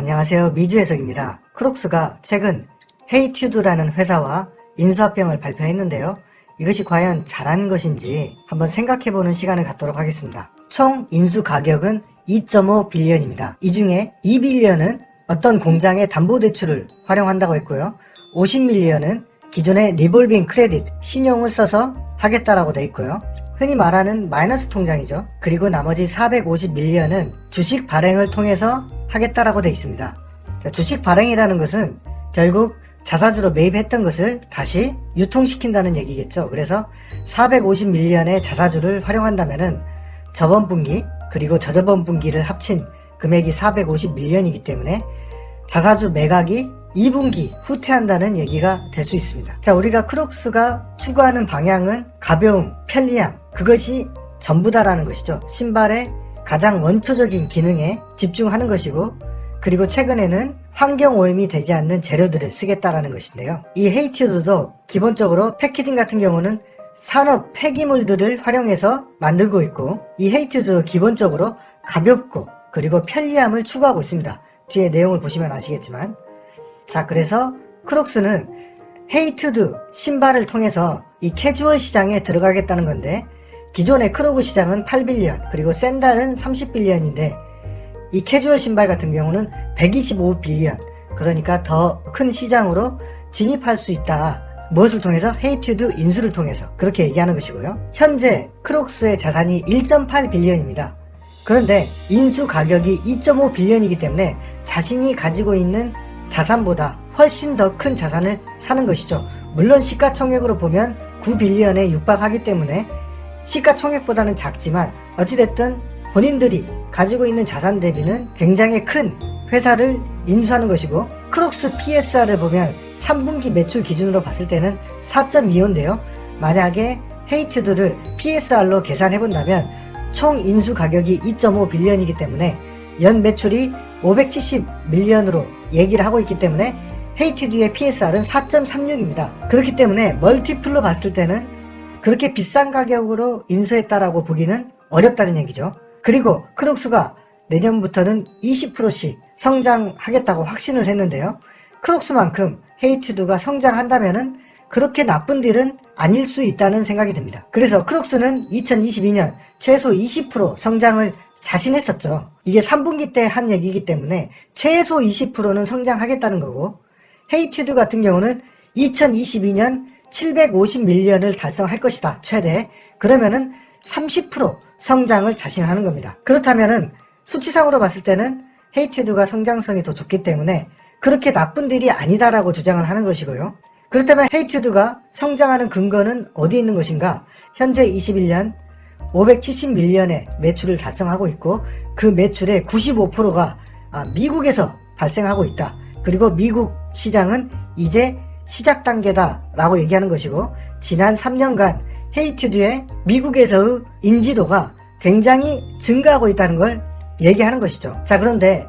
안녕하세요. 미주해석입니다. 크록스가 최근 헤이튜드라는 회사와 인수합병을 발표했는데요. 이것이 과연 잘한 것인지 한번 생각해보는 시간을 갖도록 하겠습니다. 총 인수 가격은 2.5 빌리언입니다. 이 중에 2빌리언은 어떤 공장의 담보대출을 활용한다고 했고요. 50밀리언은 기존의 리볼빙 크레딧, 신용을 써서 하겠다라고 돼 있고요. 흔히 말하는 마이너스 통장이죠. 그리고 나머지 450밀리언은 주식 발행을 통해서 하겠다라고 돼 있습니다. 주식 발행이라는 것은 결국 자사주로 매입했던 것을 다시 유통시킨다는 얘기겠죠. 그래서 450밀리언의 자사주를 활용한다면은 저번 분기 그리고 저저번 분기를 합친 금액이 450밀리언이기 때문에 자사주 매각이 2분기 후퇴한다는 얘기가 될 수 있습니다. 자, 우리가 크록스가 추구하는 방향은 가벼움, 편리함, 그것이 전부다라는 것이죠. 신발의 가장 원초적인 기능에 집중하는 것이고, 그리고 최근에는 환경오염이 되지 않는 재료들을 쓰겠다라는 것인데요. 이 헤이튜드도 기본적으로 패키징 같은 경우는 산업 폐기물들을 활용해서 만들고 있고, 이 헤이튜드도 기본적으로 가볍고 그리고 편리함을 추구하고 있습니다. 뒤에 내용을 보시면 아시겠지만, 자, 그래서 크록스는 헤이튜드 신발을 통해서 이 캐주얼 시장에 들어가겠다는 건데, 기존의 크로그 시장은 8빌리언, 그리고 샌달은 30빌리언인데 이 캐주얼 신발 같은 경우는 125빌리언, 그러니까 더 큰 시장으로 진입할 수 있다. 무엇을 통해서? 헤이튜드 인수를 통해서. 그렇게 얘기하는 것이고요. 현재 크록스의 자산이 1.8빌리언입니다. 그런데 인수 가격이 2.5빌리언이기 때문에 자신이 가지고 있는 자산보다 훨씬 더 큰 자산을 사는 것이죠. 물론 시가총액으로 보면 9빌리언에 육박하기 때문에 시가총액보다는 작지만 어찌됐든 본인들이 가지고 있는 자산 대비는 굉장히 큰 회사를 인수하는 것이고, 크록스 PSR을 보면 3분기 매출 기준으로 봤을 때는 4.25인데요. 만약에 헤이튜드를 PSR로 계산해본다면 총 인수 가격이 2.5빌리언이기 때문에 연 매출이 570밀리언으로 얘기를 하고 있기 때문에 헤이튜드의 PSR은 4.36입니다. 그렇기 때문에 멀티플로 봤을 때는 그렇게 비싼 가격으로 인수했다라고 보기는 어렵다는 얘기죠. 그리고 크록스가 내년부터는 20%씩 성장하겠다고 확신을 했는데요. 크록스만큼 헤이튜드가 성장한다면은 그렇게 나쁜 딜은 아닐 수 있다는 생각이 듭니다. 그래서 크록스는 2022년 최소 20% 성장을 자신했었죠. 이게 3분기 때 한 얘기이기 때문에 최소 20%는 성장하겠다는 거고, 헤이튜드 같은 경우는 2022년 750밀리언을 달성할 것이다, 최대. 그러면은 30% 성장을 자신하는 겁니다. 그렇다면은 수치상으로 봤을 때는 헤이튜드가 성장성이 더 좋기 때문에 그렇게 나쁜 딜이 아니다라고 주장을 하는 것이고요. 그렇다면 헤이튜드가 성장하는 근거는 어디 있는 것인가? 현재 21년 570밀리언의 매출을 달성하고 있고, 그 매출의 95%가 미국에서 발생하고 있다. 그리고 미국 시장은 이제 시작 단계다 라고 얘기하는 것이고, 지난 3년간 헤이튜드의 미국에서의 인지도가 굉장히 증가하고 있다는 걸 얘기하는 것이죠. 자, 그런데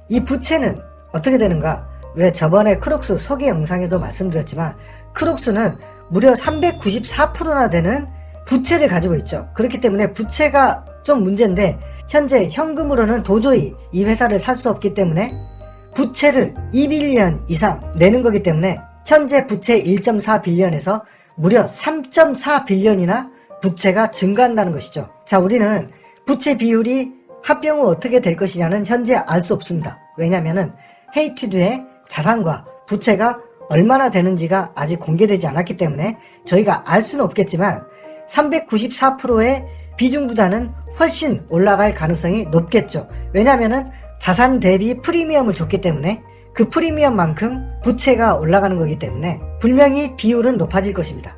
이 부채는 어떻게 되는가? 왜 저번에 크록스 소개 영상에도 말씀드렸지만 크록스는 무려 394%나 되는 부채를 가지고 있죠. 그렇기 때문에 부채가 좀 문제인데 현재 현금으로는 도저히 이 회사를 살 수 없기 때문에 부채를 2빌리언 이상 내는 거기 때문에 현재 부채 1.4빌리언에서 무려 3.4빌리언이나 부채가 증가한다는 것이죠. 자, 우리는 부채 비율이 합병 후 어떻게 될 것이냐는 현재 알 수 없습니다. 왜냐면은 헤이튜드의 자산과 부채가 얼마나 되는지가 아직 공개되지 않았기 때문에 저희가 알 수는 없겠지만 394%의 비중보다는 훨씬 올라갈 가능성이 높겠죠. 왜냐면은 자산 대비 프리미엄을 줬기 때문에 그 프리미엄만큼 부채가 올라가는 거기 때문에 분명히 비율은 높아질 것입니다.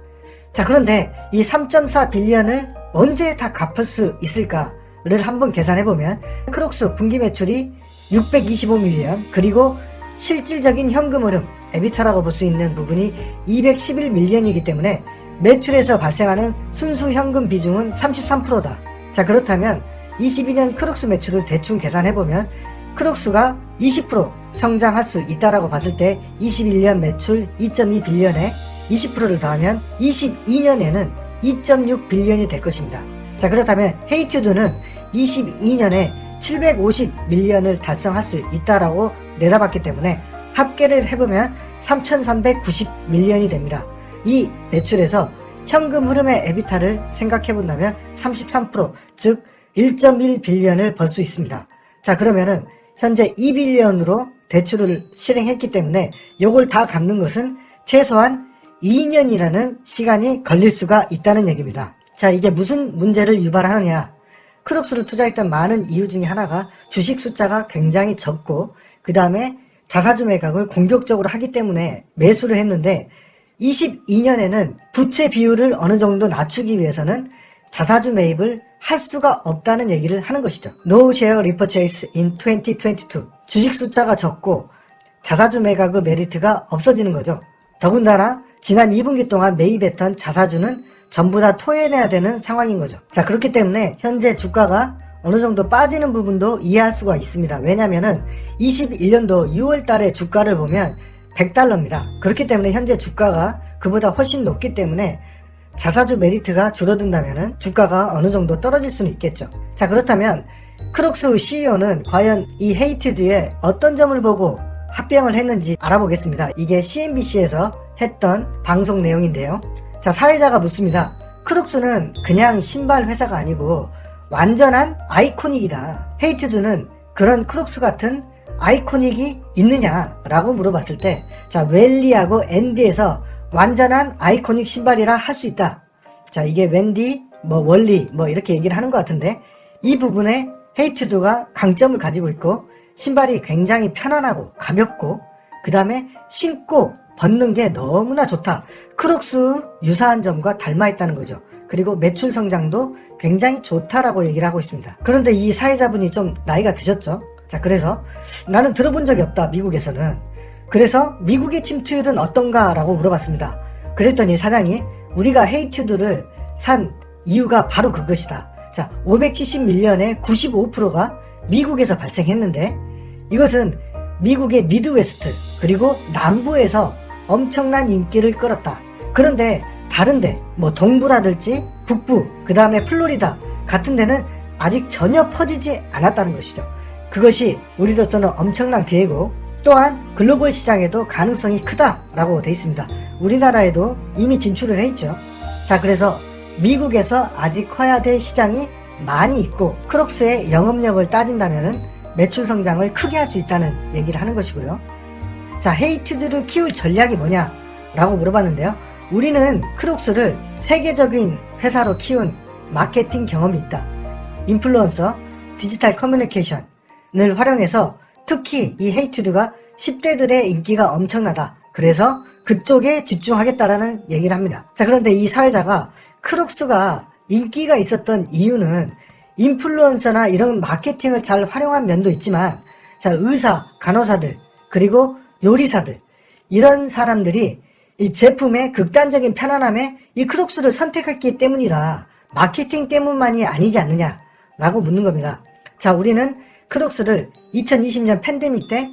자, 그런데 이 3.4빌리언을 언제 다 갚을 수 있을까를 한번 계산해보면 크록스 분기 매출이 625밀리언, 그리고 실질적인 현금 흐름, 에비타라고 볼 수 있는 부분이 211밀리언이기 때문에 매출에서 발생하는 순수 현금 비중은 33%다. 자, 그렇다면 22년 크록스 매출을 대충 계산해보면 크록스가 20% 성장할 수 있다라고 봤을 때 21년 매출 2.2빌리언에 20%를 더하면 22년에는 2.6빌리언이 될 것입니다. 자, 그렇다면 헤이튜드는 22년에 750밀리언을 달성할 수 있다라고 내다봤기 때문에 합계를 해보면 3,390밀리언이 됩니다. 이 매출에서 현금 흐름의 에비타를 생각해본다면 33%, 즉 1.1빌리언을 벌 수 있습니다. 자, 그러면은 현재 2빌리언으로 대출을 실행했기 때문에 요걸 다 갚는 것은 최소한 2년이라는 시간이 걸릴 수가 있다는 얘기입니다. 자, 이게 무슨 문제를 유발하느냐. 크록스를 투자했던 많은 이유 중에 하나가 주식 숫자가 굉장히 적고 그 다음에 자사주 매각을 공격적으로 하기 때문에 매수를 했는데 22년에는 부채 비율을 어느 정도 낮추기 위해서는 자사주 매입을 할 수가 없다는 얘기를 하는 것이죠. No share repurchase in 2022. 주식 숫자가 적고 자사주 매각의 메리트가 없어지는 거죠. 더군다나 지난 2분기 동안 매입했던 자사주는 전부 다 토해내야 되는 상황인 거죠. 자, 그렇기 때문에 현재 주가가 어느 정도 빠지는 부분도 이해할 수가 있습니다. 왜냐면은 21년도 6월 달에 주가를 보면 $100입니다. 그렇기 때문에 현재 주가가 그보다 훨씬 높기 때문에 자사주 메리트가 줄어든다면은 주가가 어느 정도 떨어질 수는 있겠죠. 자, 그렇다면 크록스 CEO는 과연 이 헤이티드에 어떤 점을 보고 합병을 했는지 알아보겠습니다. 이게 CNBC에서 했던 방송 내용인데요. 자, 사회자가 묻습니다. 크록스는 그냥 신발 회사가 아니고 완전한 아이코닉이다. 헤이티드는 그런 크록스 같은 아이코닉이 있느냐라고 물어봤을 때, 자, 웰리하고 앤디에서 완전한 아이코닉 신발이라 할 수 있다. 자, 이게 웬디, 월리, 이렇게 얘기를 하는 것 같은데, 이 부분에 헤이티드가 강점을 가지고 있고, 신발이 굉장히 편안하고 가볍고, 그 다음에 신고 벗는 게 너무나 좋다. 크록스 유사한 점과 닮아 있다는 거죠. 그리고 매출 성장도 굉장히 좋다라고 얘기를 하고 있습니다. 그런데 이 사회자분이 좀 나이가 드셨죠. 자, 그래서 나는 들어본 적이 없다, 미국에서는. 그래서 미국의 침투율은 어떤가 라고 물어봤습니다. 그랬더니 사장이 우리가 헤이티드를 산 이유가 바로 그것이다. 자, 570밀리언의 95%가 미국에서 발생했는데, 이것은 미국의 미드웨스트 그리고 남부에서 엄청난 인기를 끌었다. 그런데 다른데 동부라든지 북부, 그 다음에 플로리다 같은 데는 아직 전혀 퍼지지 않았다는 것이죠. 그것이 우리로서는 엄청난 기회고, 또한 글로벌 시장에도 가능성이 크다라고 되어 있습니다. 우리나라에도 이미 진출을 해 있죠. 자, 그래서 미국에서 아직 커야 될 시장이 많이 있고, 크록스의 영업력을 따진다면은 매출 성장을 크게 할 수 있다는 얘기를 하는 것이고요. 자, 헤이티드를 키울 전략이 뭐냐 라고 물어봤는데요. 우리는 크록스를 세계적인 회사로 키운 마케팅 경험이 있다. 인플루언서, 디지털 커뮤니케이션을 활용해서 특히 이 헤이티드가 10대들의 인기가 엄청나다. 그래서 그쪽에 집중하겠다라는 얘기를 합니다. 자, 그런데 이 사회자가 크록스가 인기가 있었던 이유는 인플루언서나 이런 마케팅을 잘 활용한 면도 있지만, 자, 의사, 간호사들, 그리고 요리사들, 이런 사람들이 이 제품의 극단적인 편안함에 이 크록스를 선택했기 때문이다. 마케팅 때문만이 아니지 않느냐라고 묻는 겁니다. 자, 우리는 크록스를 2020년 팬데믹 때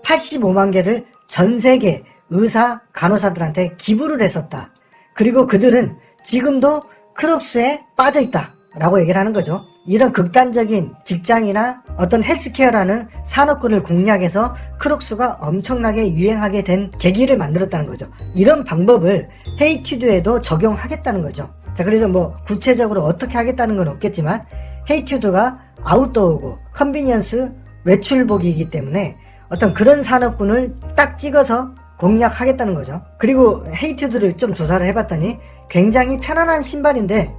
85만 개를 전 세계 의사, 간호사들한테 기부를 했었다. 그리고 그들은 지금도 크록스에 빠져있다 라고 얘기를 하는 거죠. 이런 극단적인 직장이나 어떤 헬스케어라는 산업군을 공략해서 크록스가 엄청나게 유행하게 된 계기를 만들었다는 거죠. 이런 방법을 헤이티드에도 적용하겠다는 거죠. 자, 그래서 구체적으로 어떻게 하겠다는 건 없겠지만, 헤이티드가 아웃도어고 컨비니언스 외출복이기 때문에 어떤 그런 산업군을 딱 찍어서 공략하겠다는 거죠. 그리고 헤이티드를 좀 조사를 해봤더니 굉장히 편안한 신발인데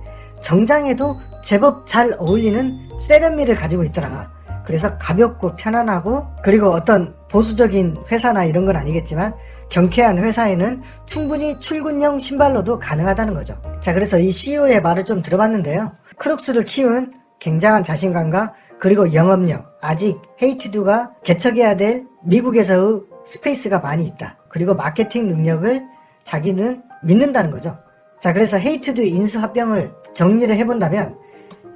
정장에도 제법 잘 어울리는 세련미를 가지고 있더라. 그래서 가볍고 편안하고, 그리고 어떤 보수적인 회사나 이런 건 아니겠지만 경쾌한 회사에는 충분히 출근용 신발로도 가능하다는 거죠. 자, 그래서 이 CEO의 말을 좀 들어봤는데요. 크록스를 키운 굉장한 자신감과 그리고 영업력, 아직 헤이티드가 개척해야 될 미국에서의 스페이스가 많이 있다. 그리고 마케팅 능력을 자기는 믿는다는 거죠. 자, 그래서 헤이티드 인수합병을 정리를 해본다면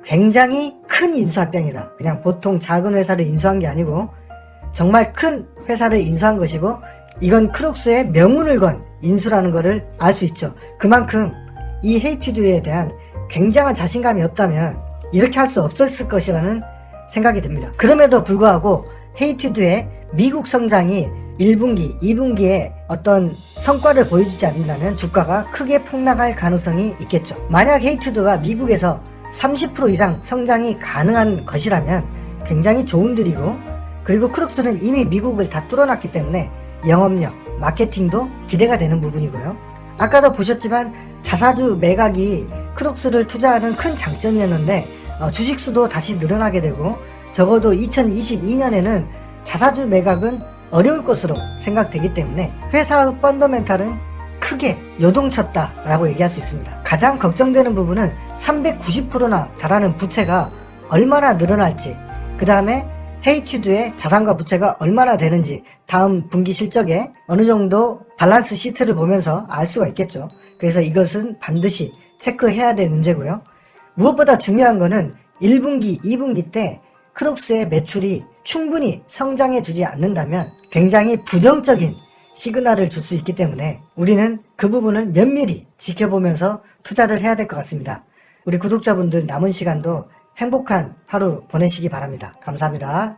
굉장히 큰 인수합병이다. 그냥 보통 작은 회사를 인수한 게 아니고 정말 큰 회사를 인수한 것이고, 이건 크록스의 명운을 건 인수라는 것을 알 수 있죠. 그만큼 이 헤이티드에 대한 굉장한 자신감이 없다면 이렇게 할 수 없었을 것이라는 생각이 듭니다. 그럼에도 불구하고 헤이티드의 미국 성장이 1분기, 2분기에 어떤 성과를 보여주지 않는다면 주가가 크게 폭락할 가능성이 있겠죠. 만약 헤이튜드가 미국에서 30% 이상 성장이 가능한 것이라면 굉장히 좋은 들이고, 그리고 크록스는 이미 미국을 다 뚫어놨기 때문에 영업력, 마케팅도 기대가 되는 부분이고요. 아까도 보셨지만 자사주 매각이 크록스를 투자하는 큰 장점이었는데 주식수도 다시 늘어나게 되고, 적어도 2022년에는 자사주 매각은 어려울 것으로 생각되기 때문에 회사의 펀더멘탈은 크게 요동쳤다 라고 얘기할 수 있습니다. 가장 걱정되는 부분은 390%나 달하는 부채가 얼마나 늘어날지, 그 다음에 헤이튜드의 자산과 부채가 얼마나 되는지 다음 분기 실적에 어느 정도 밸런스 시트를 보면서 알 수가 있겠죠. 그래서 이것은 반드시 체크해야 될 문제고요. 무엇보다 중요한 거는 1분기, 2분기 때 크록스의 매출이 충분히 성장해 주지 않는다면 굉장히 부정적인 시그널을 줄 수 있기 때문에 우리는 그 부분을 면밀히 지켜보면서 투자를 해야 될 것 같습니다. 우리 구독자분들 남은 시간도 행복한 하루 보내시기 바랍니다. 감사합니다.